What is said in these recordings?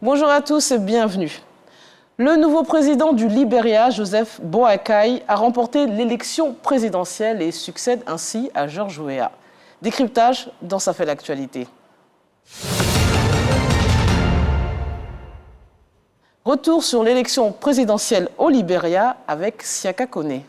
Bonjour à tous et bienvenue. Le nouveau président du Libéria, Joseph Boakai, a remporté l'élection présidentielle et succède ainsi à George Weah. Décryptage dans Ça fait l'actualité. Retour sur l'élection présidentielle au Libéria avec Siaka Kone.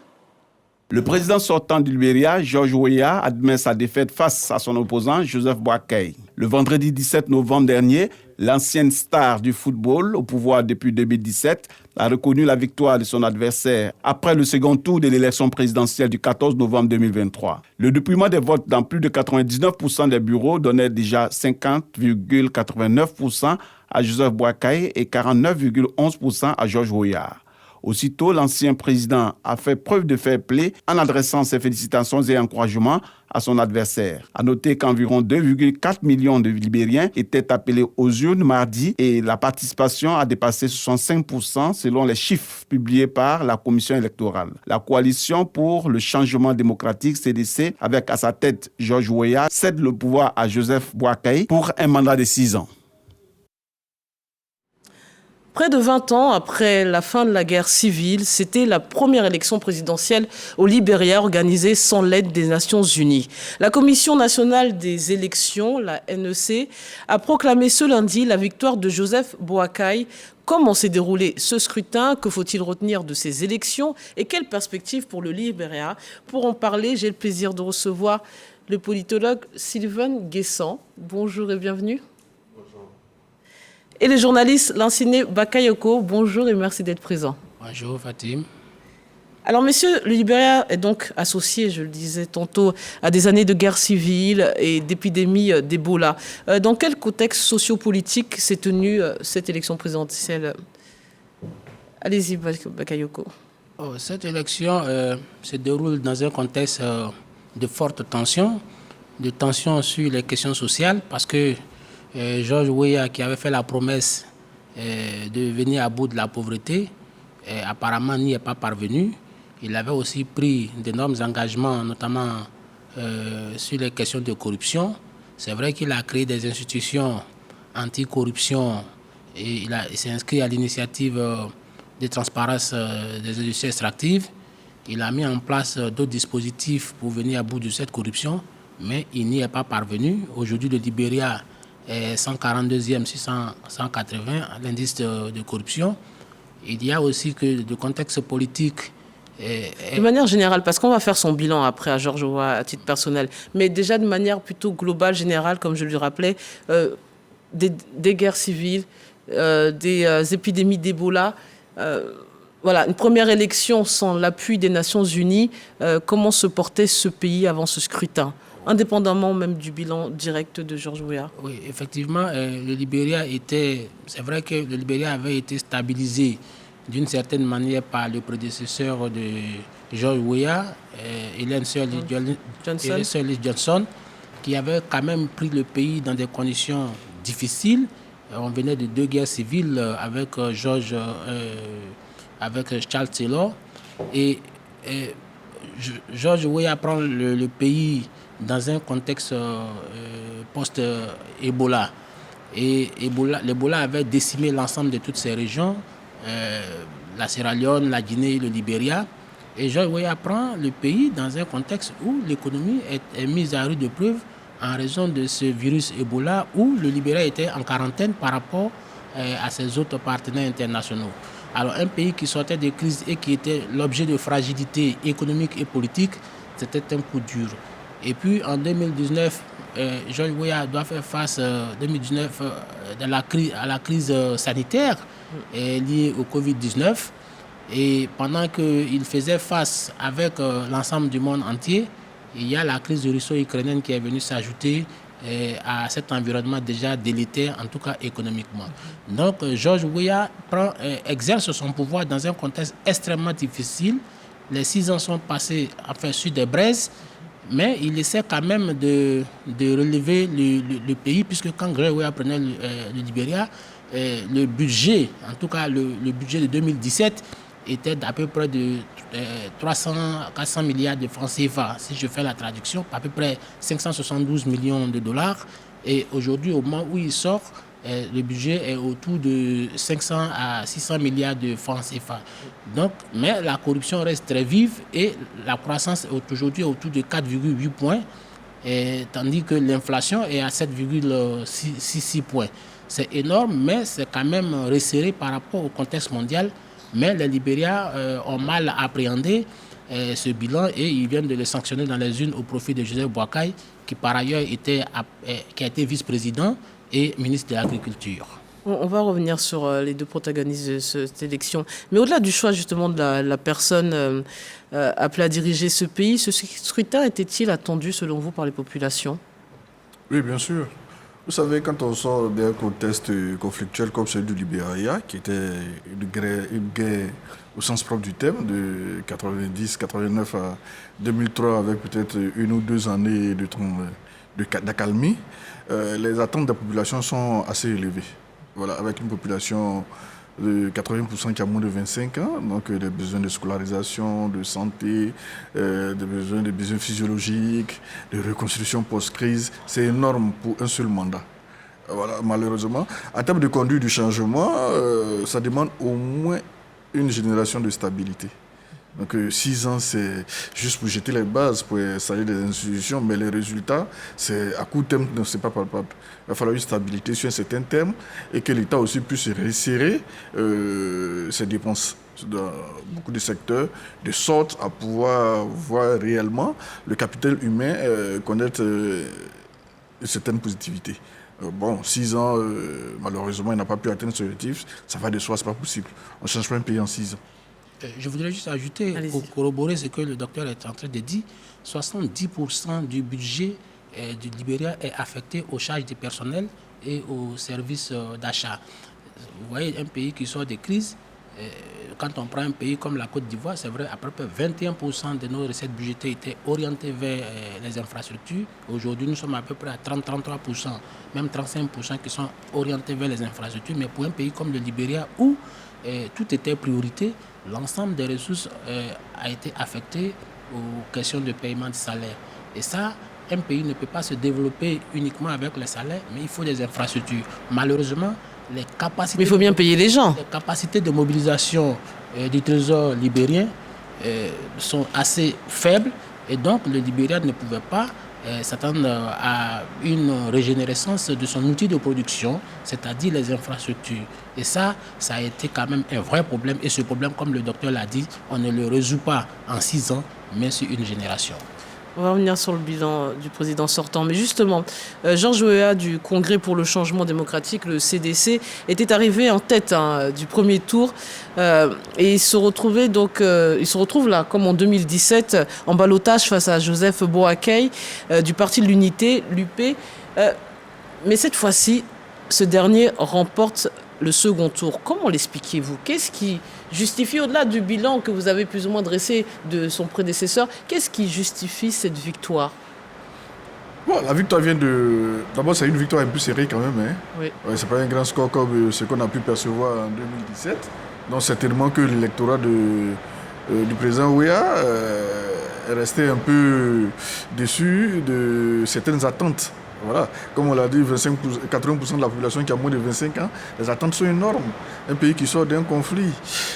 Le président sortant du Libéria, George Weah, admet sa défaite face à son opposant, Joseph Boakai. Le vendredi 17 novembre dernier, l'ancienne star du football, au pouvoir depuis 2017, a reconnu la victoire de son adversaire après le second tour de l'élection présidentielle du 14 novembre 2023. Le dépouillement des votes dans plus de 99% des bureaux donnait déjà 50,89% à Joseph Boakai et 49,11% à George Weah. Aussitôt, l'ancien président a fait preuve de fair play en adressant ses félicitations et encouragements à son adversaire. À noter qu'environ 2,4 millions de Libériens étaient appelés aux urnes mardi et la participation a dépassé 65% selon les chiffres publiés par la Commission électorale. La coalition pour le changement démocratique CDC, avec à sa tête George Weah, cède le pouvoir à Joseph Boakai pour un mandat de 6 ans. Près de 20 ans après la fin de la guerre civile, c'était la première élection présidentielle au Libéria organisée sans l'aide des Nations Unies. La Commission nationale des élections, la NEC, a proclamé ce lundi la victoire de Joseph Boakai. Comment s'est déroulé ce scrutin? Que faut-il retenir de ces élections? Et quelles perspectives pour le Libéria? Pour en parler, j'ai le plaisir de recevoir le politologue Sylvain Guessant. Bonjour et bienvenue. Et le journaliste Lansine Bakayoko, bonjour et merci d'être présent. Bonjour Fatim. Alors messieurs, le Libéria est donc associé, je le disais tantôt, à des années de guerre civile et d'épidémie d'Ebola. Dans quel contexte sociopolitique s'est tenue cette élection présidentielle? Allez-y Bakayoko. Cette élection se déroule dans un contexte de forte tension, sur les questions sociales, parce que George Weah, qui avait fait la promesse de venir à bout de la pauvreté, apparemment n'y est pas parvenu. Il avait aussi pris d'énormes engagements, notamment sur les questions de corruption. C'est vrai qu'il a créé des institutions anti-corruption et il s'est inscrit à l'initiative de transparence des industries extractives. Il a mis en place d'autres dispositifs pour venir à bout de cette corruption, mais il n'y est pas parvenu. Aujourd'hui, le Libéria est 142e sur 180 à l'indice de corruption. Il y a aussi que le contexte politique... De manière générale, parce qu'on va faire son bilan après à George Weah à titre personnel, mais déjà de manière plutôt globale, générale, comme je le rappelais, des guerres civiles, des épidémies d'Ebola, voilà, une première élection sans l'appui des Nations Unies, comment se portait ce pays avant ce scrutin, indépendamment même du bilan direct de George Weah? Oui, effectivement, le Libéria c'est vrai que le Libéria avait été stabilisé d'une certaine manière par le prédécesseur de George Weah, Ellen Sirleaf Johnson, qui avait quand même pris le pays dans des conditions difficiles. On venait de 2 guerres civiles avec Charles Taylor. Et George Weah prend le pays dans un contexte post-Ebola. Et l'Ebola avait décimé l'ensemble de toutes ces régions, la Sierra Leone, la Guinée, le Libéria. Et George Weah prend le pays dans un contexte où l'économie est mise à rude épreuve en raison de ce virus Ebola, où le Libéria était en quarantaine par rapport à ses autres partenaires internationaux. Alors un pays qui sortait de crise et qui était l'objet de fragilité économique et politique, c'était un coup dur. Et puis en 2019, George Weah doit faire face à la crise sanitaire liée au Covid-19. Et pendant qu'il faisait face avec l'ensemble du monde entier, il y a la crise russo-ukrainienne qui est venue s'ajouter à cet environnement déjà délétère, en tout cas économiquement. Donc George Weah exerce son pouvoir dans un contexte extrêmement difficile. Les 6 ans sont passés sur des braises, mais il essaie quand même de relever le pays, puisque quand George Weah prenait le Libéria, le budget, en tout cas le budget de 2017, était d'à peu près de 400 milliards de francs CFA, si je fais la traduction, à peu près 572 millions de dollars. Et aujourd'hui, au moment où il sort, le budget est autour de 500 à 600 milliards de francs CFA. Donc, mais la corruption reste très vive et la croissance est aujourd'hui autour de 4,8 points, tandis que l'inflation est à 7,66 points. C'est énorme, mais c'est quand même resserré par rapport au contexte mondial. Mais les Libériens ont mal appréhendé ce bilan et ils viennent de le sanctionner dans les urnes au profit de Joseph Boakai, qui par ailleurs qui a été vice-président et ministre de l'Agriculture. On va revenir sur les deux protagonistes de cette élection. Mais au-delà du choix justement de la personne appelée à diriger ce pays, ce scrutin était-il attendu selon vous par les populations? Oui, bien sûr. Vous savez, quand on sort d'un contexte conflictuel comme celui du Libéria, qui était une guerre au sens propre du terme, de 90-89 à 2003, avec peut-être 1 ou 2 années d'accalmie, les attentes de la population sont assez élevées. Voilà, avec une population de 80% qui a moins de 25 ans, donc des besoins de scolarisation, de santé, des besoins physiologiques, de reconstruction post-crise, c'est énorme pour un seul mandat. Voilà, malheureusement, en termes de conduite du changement, ça demande au moins une génération de stabilité. Donc 6 ans, c'est juste pour jeter les bases, pour installer des institutions, mais les résultats, c'est à court terme, non, c'est pas palpable. Il va falloir une stabilité sur un certain terme et que l'État aussi puisse resserrer ses dépenses dans beaucoup de secteurs, de sorte à pouvoir voir réellement le capital humain connaître une certaine positivité. Bon, 6 ans, malheureusement, il n'a pas pu atteindre ce objectif. Ça va de soi, c'est pas possible. On ne change pas un pays en 6 ans. Je voudrais juste ajouter, pour corroborer ce que le docteur est en train de dire, 70% du budget du Libéria est affecté aux charges du personnel et aux services d'achat. Vous voyez, un pays qui sort de crise, quand on prend un pays comme la Côte d'Ivoire, c'est vrai, à peu près 21% de nos recettes budgétaires étaient orientées vers les infrastructures. Aujourd'hui, nous sommes à peu près à 30-33%, même 35% qui sont orientés vers les infrastructures. Mais pour un pays comme le Libéria, où tout était priorité, l'ensemble des ressources a été affecté aux questions de paiement de salaire. Et ça, un pays ne peut pas se développer uniquement avec les salaires, mais il faut des infrastructures. Malheureusement, les capacités... Mais il faut bien payer les gens. Les capacités de mobilisation du trésor libérien sont assez faibles et donc le Libéria ne pouvait pas s'attendre à une régénérescence de son outil de production, c'est-à-dire les infrastructures. Et ça a été quand même un vrai problème. Et ce problème, comme le docteur l'a dit, on ne le résout pas en 6 ans, mais sur une génération. On va revenir sur le bilan du président sortant. Mais justement, Georges Weah du Congrès pour le changement démocratique, le CDC, était arrivé en tête du premier tour. Et il se retrouve là, comme en 2017, en ballottage face à Joseph Boakai du Parti de l'Unité, l'UP. Mais cette fois-ci, ce dernier remporte le second tour. Comment l'expliquez-vous? Qu'est-ce qui justifie, au-delà du bilan que vous avez plus ou moins dressé de son prédécesseur, qu'est-ce qui justifie cette victoire? Bon, la victoire vient de... D'abord, c'est une victoire un peu serrée quand même. Hein. Oui. Ouais, c'est pas un grand score comme ce qu'on a pu percevoir en 2017. Donc, certainement que l'électorat du président Weah est resté un peu déçu de certaines attentes. Voilà, comme on l'a dit, 80% de la population qui a moins de 25 ans, les attentes sont énormes. Un pays qui sort d'un conflit,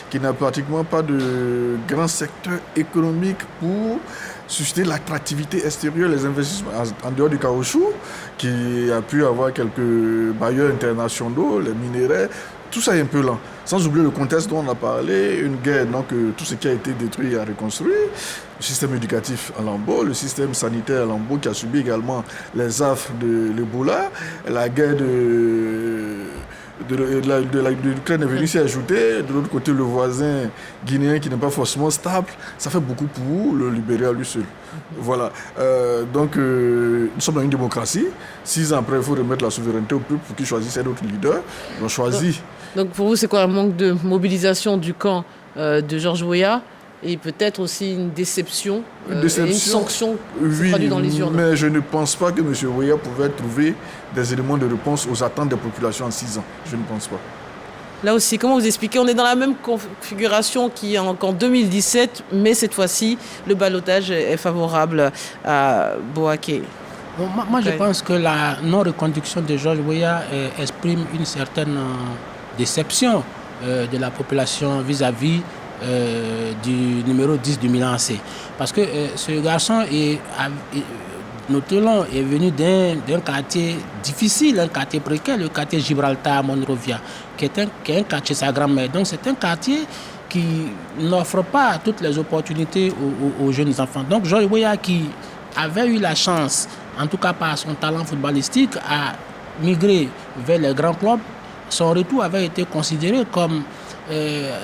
qui n'a pratiquement pas de grand secteur économique pour susciter l'attractivité extérieure, les investissements en dehors du caoutchouc, qui a pu avoir quelques bailleurs internationaux, les minéraux. Tout ça est un peu lent. Sans oublier le contexte dont on a parlé, une guerre, donc tout ce qui a été détruit et à reconstruire, le système éducatif à lambeaux, le système sanitaire à lambeaux qui a subi également les affres de l'Ebola, la guerre de l'Ukraine est venue s'y ajouter, de l'autre côté le voisin guinéen qui n'est pas forcément stable, ça fait beaucoup pour le Libéria lui seul. Voilà, donc nous sommes dans une démocratie, 6 ans après il faut remettre la souveraineté au peuple pour qu'il choisisse un autre leader, ils ont choisi. Donc pour vous c'est quoi un manque de mobilisation du camp de Georges Weah et peut-être aussi une déception, une sanction traduite dans les urnes? Mais je ne pense pas que M. Weah pouvait trouver des éléments de réponse aux attentes des populations en 6 ans. Je ne pense pas. Là aussi, comment vous expliquez? On est dans la même configuration qu'en 2017, mais cette fois-ci, le ballottage est favorable à Boakai. Moi, je pense que la non-reconduction de George Weah exprime une certaine déception de la population vis-à-vis du numéro 10 du Milan AC. Parce que ce garçon notons, est venu d'un quartier difficile, un quartier précaire, le quartier Gibraltar, Monrovia, qui est un quartier de sa grand-mère. Donc c'est un quartier qui n'offre pas toutes les opportunités aux jeunes enfants. Donc George Weah, qui avait eu la chance, en tout cas par son talent footballistique, à migrer vers les grands clubs, son retour avait été considéré comme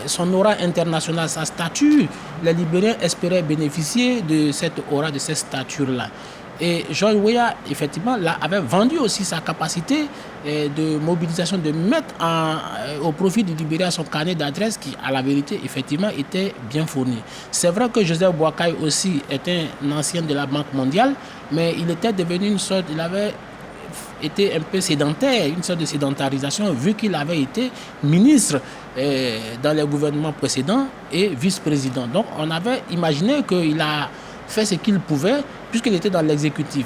son aura internationale, sa stature. Les Libériens espéraient bénéficier de cette aura, de cette stature-là. Et George Weah, effectivement, avait vendu aussi sa capacité de mobilisation, de mettre au profit du Libéria son carnet d'adresses qui, à la vérité, effectivement, était bien fourni. C'est vrai que Joseph Boakai aussi était un ancien de la Banque mondiale, mais il était devenu il avait été un peu sédentaire, une sorte de sédentarisation, vu qu'il avait été ministre dans les gouvernements précédents et vice-président. Donc, on avait imaginé qu'il a fait ce qu'il pouvait, puisqu'il était dans l'exécutif.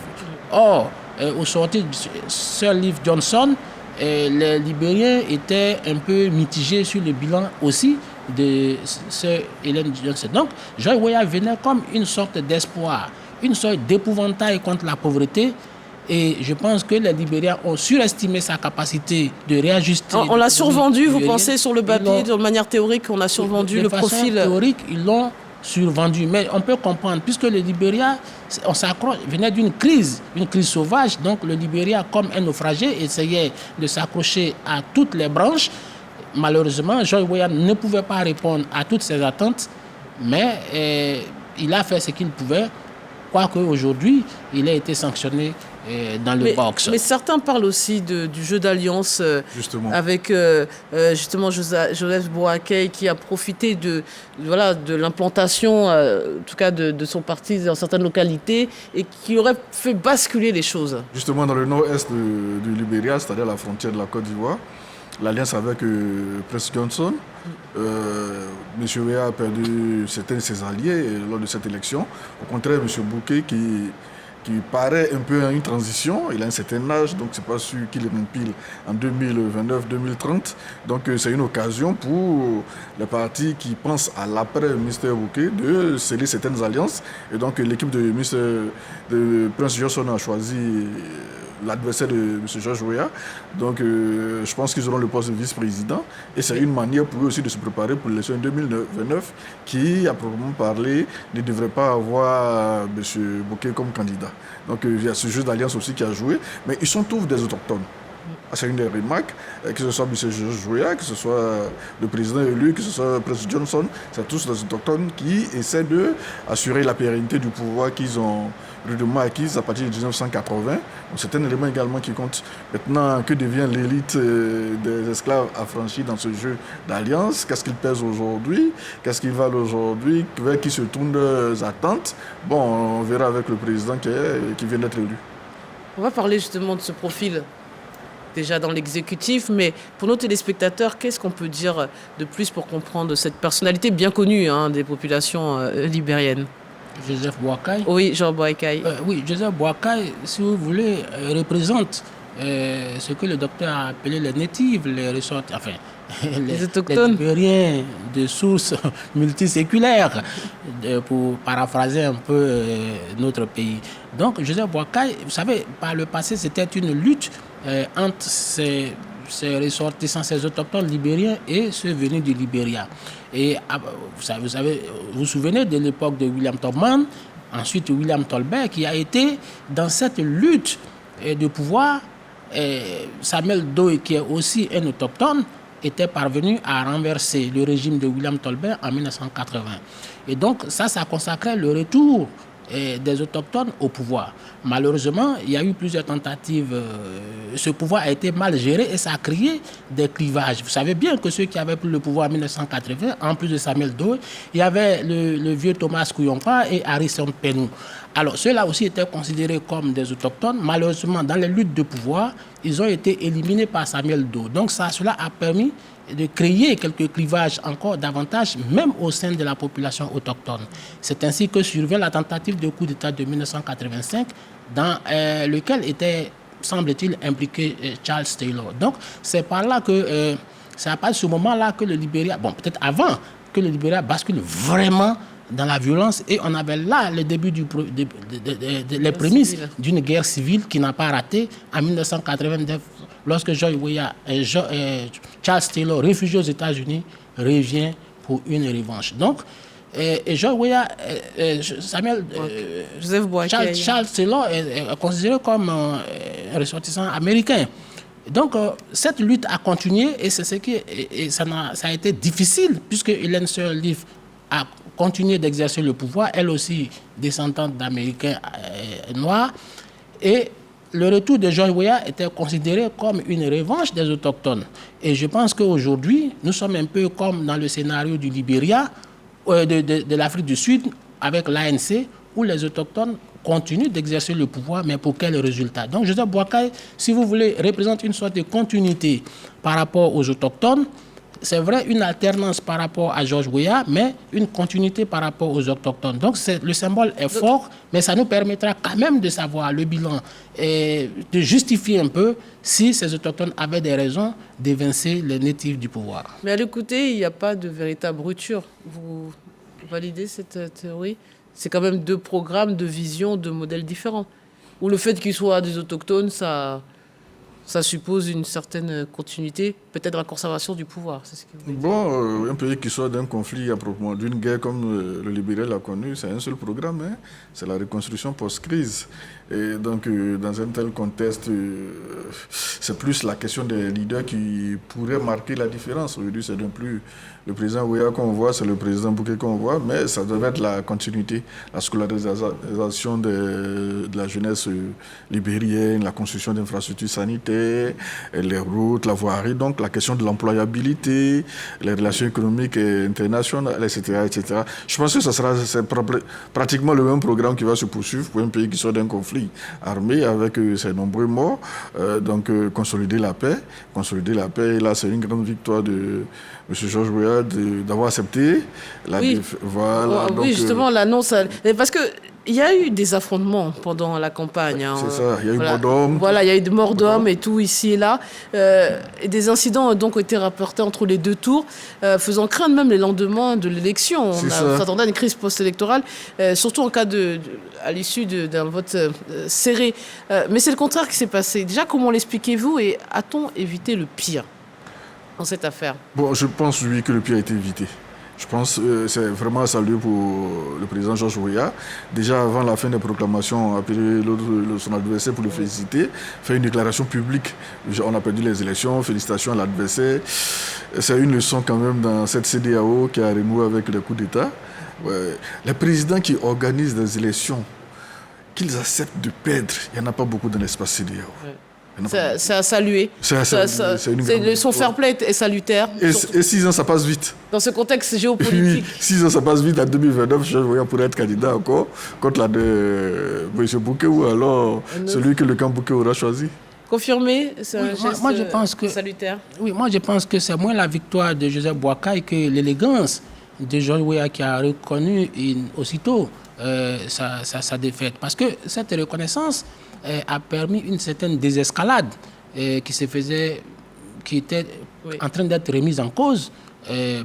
Or, au sortir de Sir Liv Johnson, les Libériens étaient un peu mitigés sur le bilan aussi de Sir Ellen Johnson. Donc, George Weah venait comme une sorte d'espoir, une sorte d'épouvantail contre la pauvreté. Et je pense que les Libériens ont surestimé sa capacité de réajuster. On l'a survendu, vous pensez, sur le papier, de manière théorique, on a survendu le profil. Théorique, ils l'ont survendu. Mais on peut comprendre, puisque le Libéria, on s'accroche, venait d'une crise sauvage. Donc le Libéria, comme un naufragé, essayait de s'accrocher à toutes les branches. Malheureusement, George Weah ne pouvait pas répondre à toutes ces attentes, mais il a fait ce qu'il pouvait, quoique aujourd'hui, il a été sanctionné dans le box. Mais certains parlent aussi du jeu d'alliance avec justement Joseph Boakai, qui a profité de l'implantation, en tout cas de son parti dans certaines localités, et qui aurait fait basculer les choses. Justement dans le nord-est du Libéria, c'est-à-dire la frontière de la Côte d'Ivoire, l'alliance avec Prince Johnson, M. Weah a perdu certains de ses alliés lors de cette élection. Au contraire, M. Bouquet, qui paraît un peu en une transition, il a un certain âge, donc c'est pas sûr qu'il est pile en 2029-2030. Donc c'est une occasion pour les partis qui pensent à l'après Mr Bouquet de sceller certaines alliances. Et donc l'équipe de Prince Johnson a choisi l'adversaire de M. George Weah. Donc je pense qu'ils auront le poste de vice-président. Et c'est une manière pour eux aussi de se préparer pour l'élection 2029 qui, à proprement parler, ne devrait pas avoir M. Bouquet comme candidat. Donc il y a ce jeu d'alliance aussi qui a joué. Mais ils sont tous des autochtones. C'est une des remarques, que ce soit M. George Weah, que ce soit le président élu, que ce soit Prince Johnson, c'est tous des autochtones qui essaient d'assurer la pérennité du pouvoir qu'ils ont rudement acquis à partir de 1980. Donc c'est un élément également qui compte. Maintenant, que devient l'élite des esclaves affranchis dans ce jeu d'alliance? Qu'est-ce qu'ils pèsent aujourd'hui? Qu'est-ce qu'ils valent aujourd'hui? Vers qui se tournent leurs attentes? Bon, on verra avec le président qui vient d'être élu. On va parler justement de ce profil déjà dans l'exécutif, mais pour nos téléspectateurs, qu'est-ce qu'on peut dire de plus pour comprendre cette personnalité bien connue des populations libériennes? Joseph Boakai. Oui, Jean Boakai. Oui, Joseph Boakai, si vous voulez, représente ce que le docteur a appelé les natifs, les ressortissants, enfin, les autochtones, les Libériens de sources multiséculaires, pour paraphraser un peu notre pays. Donc, Joseph Boakai, vous savez, par le passé, c'était une lutte entre ces ressortissants, ces autochtones libériens et ceux venus du Libéria. Et vous vous souvenez de l'époque de William Tubman, ensuite William Tolbert, qui a été dans cette lutte de pouvoir. Samuel Doe, qui est aussi un autochtone, était parvenu à renverser le régime de William Tolbert en 1980. Et donc ça consacrait le retour des autochtones au pouvoir. Malheureusement, il y a eu plusieurs tentatives. Ce pouvoir a été mal géré et ça a créé des clivages. Vous savez bien que ceux qui avaient pris le pouvoir en 1980, en plus de Samuel Doe, il y avait le vieux Thomas Kouyonkwa et Harrison Penou. Alors, ceux-là aussi étaient considérés comme des autochtones. Malheureusement, dans les luttes de pouvoir, ils ont été éliminés par Samuel Doe. Donc, cela a permis de créer quelques clivages encore davantage, même au sein de la population autochtone. C'est ainsi que survient la tentative de coup d'État de 1985, dans lequel était, semble-t-il, impliqué Charles Taylor. Donc, c'est par là que, c'est à partir de ce moment-là que le Libéria, bon, peut-être avant, que le Libéria bascule vraiment dans la violence, et on avait là le début les prémices d'une guerre civile qui n'a pas raté en 1989, lorsque George Weah, Charles Taylor, réfugié aux États-Unis, revient pour une revanche. Donc, et George Weah, Joseph Boakai, Charles Taylor est considéré comme un ressortissant américain. Donc, cette lutte a continué, et c'est ce qui, et ça a été difficile, puisque Hélène Sirleaf a continué d'exercer le pouvoir, elle aussi descendante d'Américains noirs, et le retour de George Weah était considéré comme une revanche des Autochtones. Et je pense qu'aujourd'hui, nous sommes un peu comme dans le scénario du Libéria, de l'Afrique du Sud, avec l'ANC, où les Autochtones continuent d'exercer le pouvoir, mais pour quel résultat? Donc, Joseph Boakai, si vous voulez, représente une sorte de continuité par rapport aux Autochtones. C'est vrai, une alternance par rapport à George Weah, mais une continuité par rapport aux Autochtones. Donc, le symbole est fort, mais ça nous permettra quand même de savoir le bilan et de justifier un peu si ces Autochtones avaient des raisons d'évincer les natifs du pouvoir. Mais à l'écouter, il n'y a pas de véritable rupture. Vous validez cette théorie? C'est quand même deux programmes, deux visions, deux modèles différents. Ou le fait qu'ils soient des Autochtones, ça suppose une certaine continuité, peut-être la conservation du pouvoir. C'est ce que vous Bon, un pays qui sort d'un conflit à propos d'une guerre comme le Libéria l'a connu, c'est un seul programme, hein, c'est la reconstruction post-crise. Et donc, dans un tel contexte, c'est plus la question des leaders qui pourraient marquer la différence. Aujourd'hui, c'est non plus le président Weah qu'on voit, c'est le président Bouquet qu'on voit, mais ça devait être la continuité, la scolarisation de la jeunesse libérienne, la construction d'infrastructures sanitaires, les routes, la voirie, donc la question de l'employabilité, les relations économiques et internationales, etc., etc. Je pense que c'est pratiquement le même programme qui va se poursuivre pour un pays qui sort d'un conflit armé avec ses nombreux morts. Donc, consolider la paix. Et là, c'est une grande victoire de M. George Weah d'avoir accepté la voilà. Oui, justement, l'annonce. Parce que il y a eu des affrontements pendant la campagne. C'est ça, il y a eu mort d'hommes. Voilà, il y a eu des morts d'hommes et tout ici et là. Et des incidents ont donc été rapportés entre les deux tours, faisant craindre même les lendemains de l'élection. On s'attendait à une crise post-électorale, surtout en cas à l'issue d'un vote serré. Mais c'est le contraire qui s'est passé. Déjà, comment l'expliquez-vous et a-t-on évité le pire dans cette affaire? Bon, je pense, oui, que le pire a été évité. Je pense que c'est vraiment à saluer pour le président George Weah. Déjà avant la fin des proclamations, appelé son adversaire pour le féliciter, fait une déclaration publique. On a perdu les élections, félicitations à l'adversaire. C'est une leçon quand même dans cette CEDEAO qui a renoué avec le coup d'État. Les présidents qui organisent des élections, qu'ils acceptent de perdre, il n'y en a pas beaucoup dans l'espace CEDEAO. Ouais. C'est à saluer. Son fair play est salutaire. Et 6 ans, ça passe vite. Dans ce contexte géopolitique. 6 ans, ça passe vite. En 2029, je voyais pour être candidat encore contre la de M. Bouquet ou alors celui que le camp Bouquet aura choisi. Confirmé, c'est un geste moi, je pense que, salutaire. Oui, moi je pense que c'est moins la victoire de Joseph Boakai que l'élégance de George Weah qui a reconnu aussitôt sa défaite. Parce que cette reconnaissance a permis une certaine désescalade qui était en train d'être remise en cause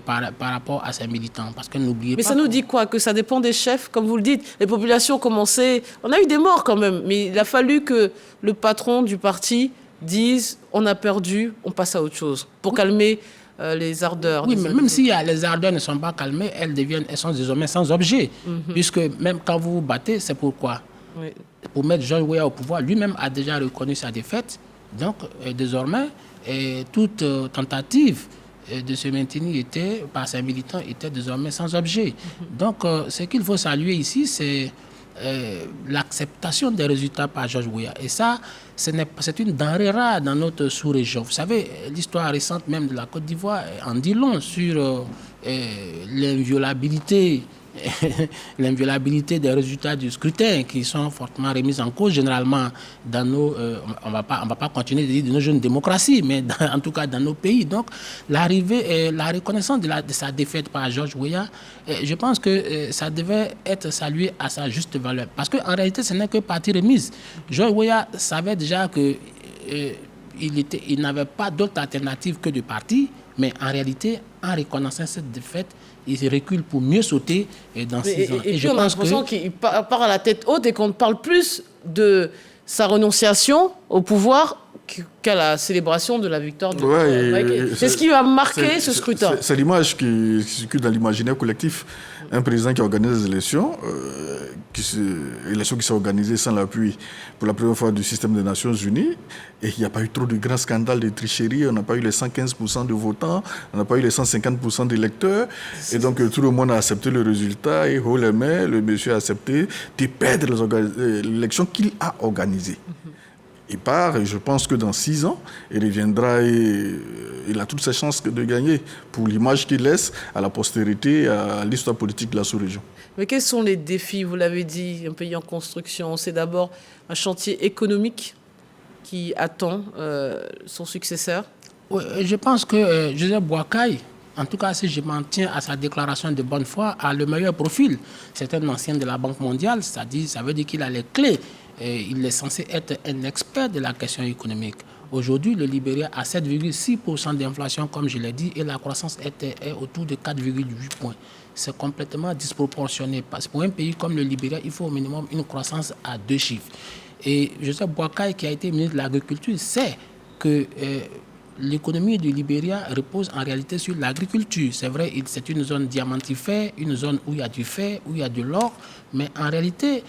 par rapport à ses militants. Parce que n'oubliez pas. Mais ça nous dit quoi? Que ça dépend des chefs, comme vous le dites. Les populations commençaient. On a eu des morts quand même, mais il a fallu que le patron du parti dise on a perdu, on passe à autre chose, pour calmer les ardeurs. Oui, mais même si les ardeurs ne sont pas calmées, elles sont désormais sans objet. Puisque même quand vous vous battez, c'est pourquoi? Oui. Pour mettre George Weah au pouvoir, lui-même a déjà reconnu sa défaite. Donc, désormais, toute tentative de se maintenir par ses militants était désormais sans objet. Donc, ce qu'il faut saluer ici, c'est l'acceptation des résultats par George Weah. Et ça, c'est une denrée rare dans notre sous-région. Vous savez, l'histoire récente même de la Côte d'Ivoire en dit long sur l'inviolabilité l'inviolabilité des résultats du scrutin qui sont fortement remis en cause, généralement dans nos... on va pas continuer de dire de nos jeunes démocraties, mais en tout cas dans nos pays. Donc, l'arrivée et la reconnaissance de sa défaite par George Weah, je pense que ça devait être salué à sa juste valeur. Parce qu'en réalité, ce n'est que partie remise. George Weah savait déjà que... il n'avait pas d'autre alternative que de partir, mais en réalité, en reconnaissant cette défaite, il recule pour mieux sauter dans 6 ans. Et je pense qu'il part à la tête haute et qu'on parle plus de sa renonciation au pouvoir qu'à la célébration de la victoire de Mike. C'est ce qui va marquer ce scrutin. C'est l'image qui circule dans l'imaginaire collectif. Un président qui organise des élections, élections qui sont organisées sans l'appui pour la première fois du système des Nations Unies, et il n'y a pas eu trop de grands scandales de tricherie, on n'a pas eu les 115% de votants, on n'a pas eu les 150% d'électeurs, et donc tout le monde a accepté le résultat, et haut les mains, le monsieur a accepté de perdre l'élection qu'il a organisée. Il part et je pense que dans 6 ans, il reviendra et il a toutes ses chances de gagner pour l'image qu'il laisse à la postérité, à l'histoire politique de la sous-région. Mais quels sont les défis? Vous l'avez dit, un pays en construction, c'est d'abord un chantier économique qui attend son successeur. Oui, je pense que Joseph Boakai, en tout cas si je m'en tiens à sa déclaration de bonne foi, a le meilleur profil. C'est un ancien de la Banque mondiale, ça veut dire qu'il a les clés. Et il est censé être un expert de la question économique. Aujourd'hui, le Libéria a 7,6% d'inflation, comme je l'ai dit, et la croissance est autour de 4,8 points. C'est complètement disproportionné. Parce que pour un pays comme le Libéria, il faut au minimum une croissance à 2 chiffres. Et Joseph Boakai, qui a été ministre de l'Agriculture, sait que l'économie du Libéria repose en réalité sur l'agriculture. C'est vrai, c'est une zone diamantifère, une zone où il y a du fer, où il y a de l'or, mais en réalité,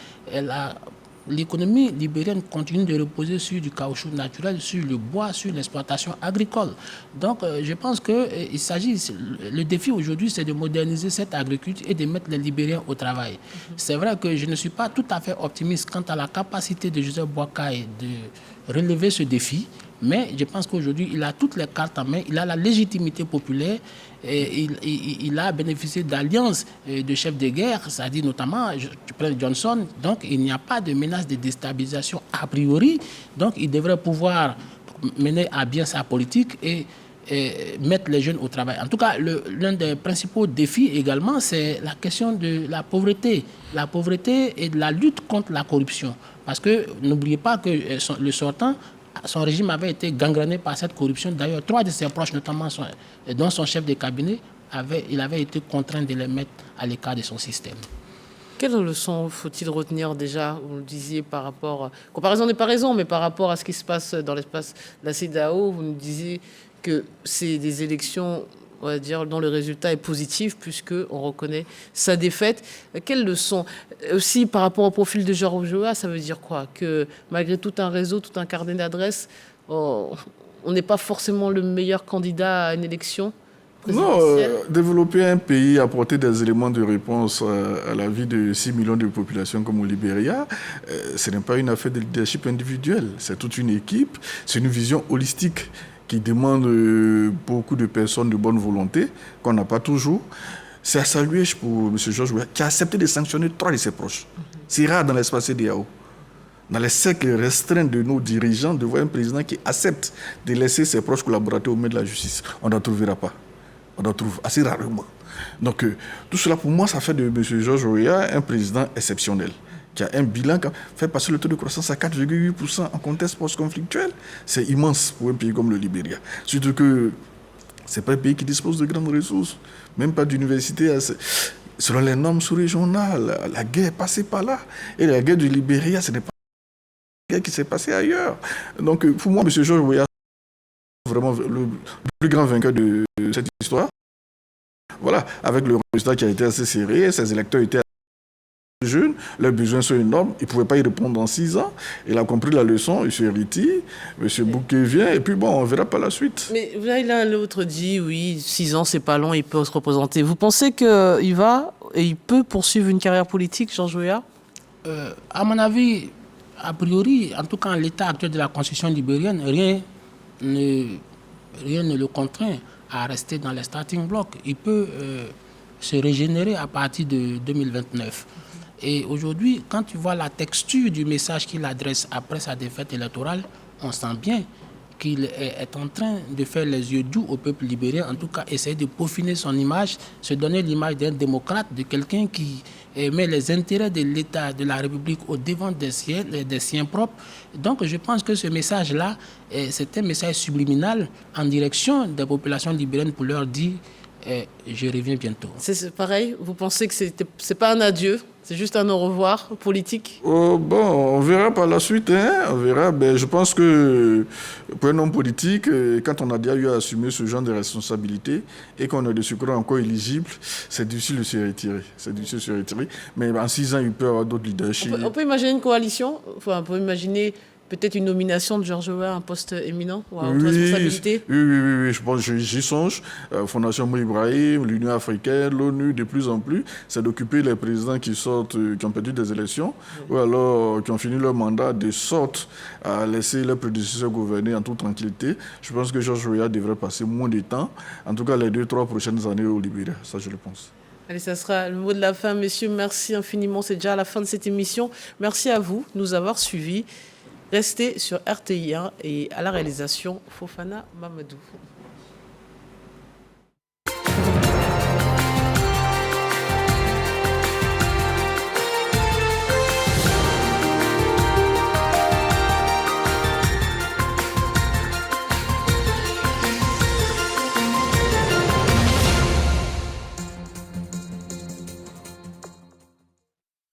l'économie libérienne continue de reposer sur du caoutchouc naturel, sur le bois, sur l'exploitation agricole. Donc, je pense que le défi aujourd'hui, c'est de moderniser cette agriculture et de mettre les Libériens au travail. C'est vrai que je ne suis pas tout à fait optimiste quant à la capacité de Joseph Boakai de relever ce défi, mais je pense qu'aujourd'hui, il a toutes les cartes en main, il a la légitimité populaire, et il a bénéficié d'alliances de chefs de guerre, c'est-à-dire notamment, tu prends Johnson, donc il n'y a pas de menace de déstabilisation a priori, donc il devrait pouvoir mener à bien sa politique et mettre les jeunes au travail. En tout cas, l'un des principaux défis également, c'est la question de la pauvreté et de la lutte contre la corruption. Parce que n'oubliez pas que le sortant, son régime avait été gangréné par cette corruption. D'ailleurs, 3 de ses proches, notamment dont son chef de cabinet, il avait été contraint de les mettre à l'écart de son système. Quelle leçon faut-il retenir déjà, vous le disiez, par rapport, comparaison n'est pas raison, mais par rapport à ce qui se passe dans l'espace de la CEDEAO, vous nous disiez que c'est des élections, on va dire, dont le résultat est positif puisqu'on reconnaît sa défaite. Quelle leçon? Aussi, par rapport au profil de George Weah, ça veut dire quoi? Que malgré tout un réseau, tout un carnet d'adresses, on n'est pas forcément le meilleur candidat à une élection présidentielle? Non, développer un pays, apporter des éléments de réponse à la vie de 6 millions de populations comme au Libéria, ce n'est pas une affaire de leadership individuel, c'est toute une équipe, c'est une vision holistique qui demande beaucoup de personnes de bonne volonté, qu'on n'a pas toujours. C'est à saluer pour M. George Weah, qui a accepté de sanctionner 3 de ses proches. C'est rare dans l'espace CEDEAO. Dans les cercles restreints de nos dirigeants, de voir un président qui accepte de laisser ses proches collaborateurs aux mains de la justice. On n'en trouvera pas. On en trouve assez rarement. Donc, tout cela, pour moi, ça fait de M. George Weah un président exceptionnel, qui a un bilan qui fait passer le taux de croissance à 4,8% en contexte post-conflictuel. C'est immense pour un pays comme le Libéria. Surtout que ce n'est pas un pays qui dispose de grandes ressources, même pas d'université. Selon les normes sous-régionales, la guerre est passée par là. Et la guerre du Libéria, ce n'est pas la guerre qui s'est passée ailleurs. Donc, pour moi, M. George Weah est vraiment le plus grand vainqueur de cette histoire. Voilà, avec le résultat qui a été assez serré, ses électeurs étaient jeunes, leurs besoins sont énormes, ils ne pouvaient pas y répondre dans 6 ans. Il a compris la leçon, M. Riti, M. Bouquet vient, et puis bon, on verra par la suite. Mais l'un l'autre dit, oui, 6 ans, c'est pas long, il peut se représenter. Vous pensez qu'il va et il peut poursuivre une carrière politique, George Weah? À mon avis, a priori, en tout cas en l'état actuel de la constitution libérienne, rien ne le contraint à rester dans les starting blocks. Il peut se régénérer à partir de 2029. Et aujourd'hui, quand tu vois la texture du message qu'il adresse après sa défaite électorale, on sent bien qu'il est en train de faire les yeux doux au peuple libérien, en tout cas essayer de peaufiner son image, se donner l'image d'un démocrate, de quelqu'un qui met les intérêts de l'État, de la République au devant des siens propres. Donc je pense que ce message-là, c'est un message subliminal en direction des populations libériennes pour leur dire je reviens bientôt. C'est pareil, vous pensez que c'est pas un adieu, c'est juste un au revoir politique? On verra par la suite. On verra. Je pense que pour un homme politique, quand on a déjà eu à assumer ce genre de responsabilité et qu'on a des secours encore éligibles, c'est difficile de se retirer. Mais en 6 ans, il peut y avoir d'autres leaderships. On peut imaginer une coalition, on peut imaginer peut-être une nomination de Georges Weah à un poste éminent ou à haute responsabilité? Oui, je pense, j'y songe. Fondation Mo Ibrahim, l'Union africaine, l'ONU, de plus en plus, c'est d'occuper les présidents qui ont perdu des élections ou alors qui ont fini leur mandat de sorte à laisser leurs prédécesseurs gouverner en toute tranquillité. Je pense que Georges Weah devrait passer moins de temps, en tout cas les 2-3 prochaines années au Libéria, ça je le pense. Allez, ça sera le mot de la fin, messieurs. Merci infiniment, c'est déjà à la fin de cette émission. Merci à vous de nous avoir suivis. Restez sur RTI1 et à la réalisation, Fofana Mamadou.